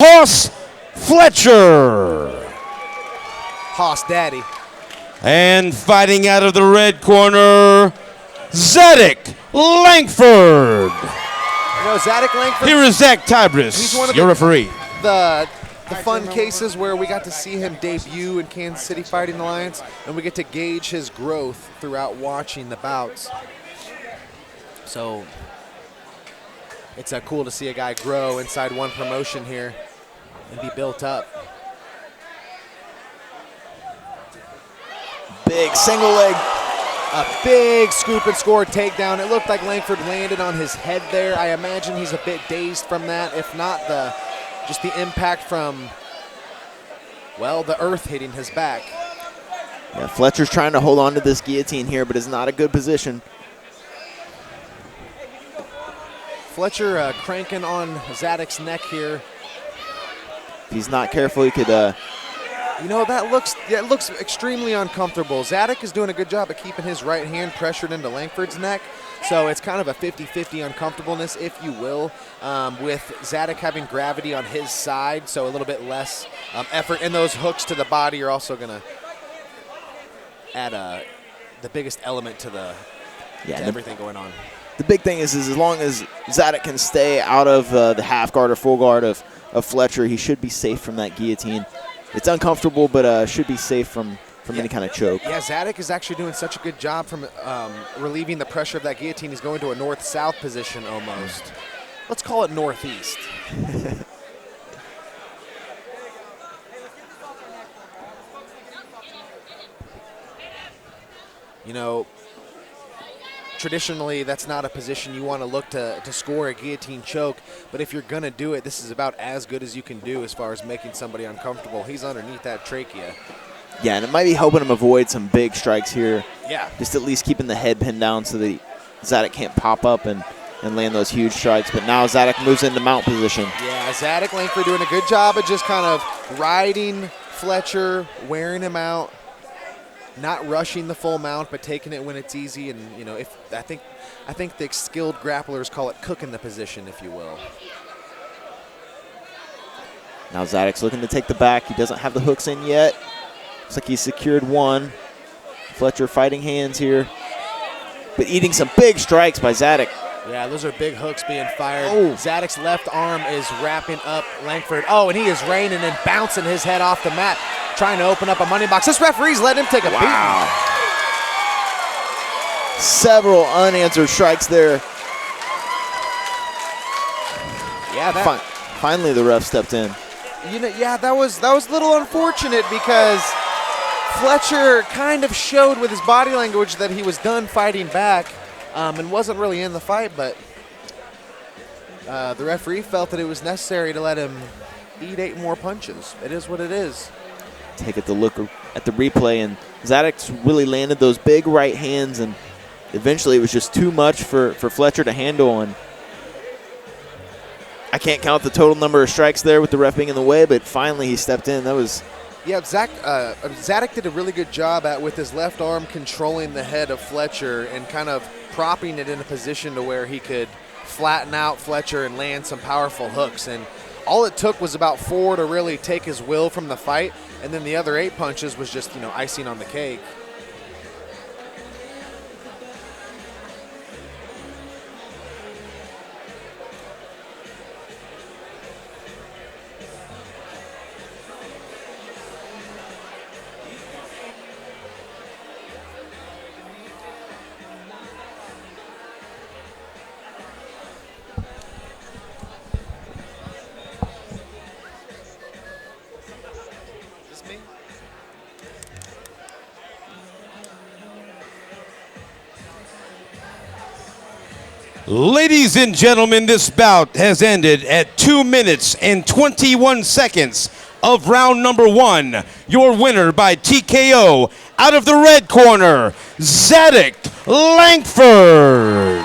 Hoss Fletcher. Hoss Daddy. And fighting out of the red corner, Zadac Lankford. You know, Zadac Lankford. Here is Zach Tybris, your referee. The fun cases where we got to see him debut in Kansas City Fighting Alliance, and we get to gauge his growth throughout watching the bouts. So it's cool to see a guy grow inside one promotion here and be built up. Big single leg. A big scoop and score takedown. It looked like Lankford landed on his head there. I imagine he's a bit dazed from that, if not just the impact from, well, the earth hitting his back. Yeah, Fletcher's trying to hold on to this guillotine here, but it's not a good position. Fletcher cranking on Zadac's neck here. If he's not careful, he could... You know, that looks extremely uncomfortable. Zadac is doing a good job of keeping his right hand pressured into Lankford's neck. So it's kind of a 50-50 uncomfortableness, if you will, with Zadac having gravity on his side, so a little bit less effort. And those hooks to the body are also going to add the biggest element to everything going on. The big thing is as long as Zadac can stay out of the half guard or full guard of Fletcher, he should be safe from that guillotine. It's uncomfortable, but should be safe from any kind of choke. Yeah, Zadac is actually doing such a good job from relieving the pressure of that guillotine. He's going to a north-south position almost. Let's call it northeast. You know, traditionally, that's not a position you want to look to score a guillotine choke, but if you're going to do it, this is about as good as you can do as far as making somebody uncomfortable. He's underneath that trachea. Yeah, and it might be helping him avoid some big strikes here. Yeah. Just at least keeping the head pinned down so that Zadac can't pop up and land those huge strikes. But now Zadac moves into mount position. Yeah, Zadac Lankford doing a good job of just kind of riding Fletcher, wearing him out. Not rushing the full mount, but taking it when it's easy. And, you know, I think the skilled grapplers call it cooking the position, if you will. Now Zadac's looking to take the back. He doesn't have the hooks in yet. Looks like he secured one. Fletcher fighting hands here, but eating some big strikes by Zadac. Yeah, those are big hooks being fired. Oh. Zadac's left arm is wrapping up Lankford. Oh, and he is raining and bouncing his head off the mat, trying to open up a money box. This referee's letting him take a beating. Several unanswered strikes there. Yeah, finally the ref stepped in. You know, yeah, that was a little unfortunate because Fletcher kind of showed with his body language that he was done fighting back and wasn't really in the fight, but the referee felt that it was necessary to let him eat 8 more punches. It is what it is. Take a look at the replay, and Zadac's really landed those big right hands, and eventually it was just too much for Fletcher to handle. And I can't count the total number of strikes there with the ref being in the way, but finally he stepped in. That was... Yeah, Zadac did a really good job with his left arm controlling the head of Fletcher and kind of propping it in a position to where he could flatten out Fletcher and land some powerful hooks. And all it took was about 4 to really take his will from the fight, and then the other 8 punches was just, you know, icing on the cake. Ladies and gentlemen, this bout has ended at 2 minutes and 21 seconds of round number 1. Your winner by TKO out of the red corner, Zadac Lankford.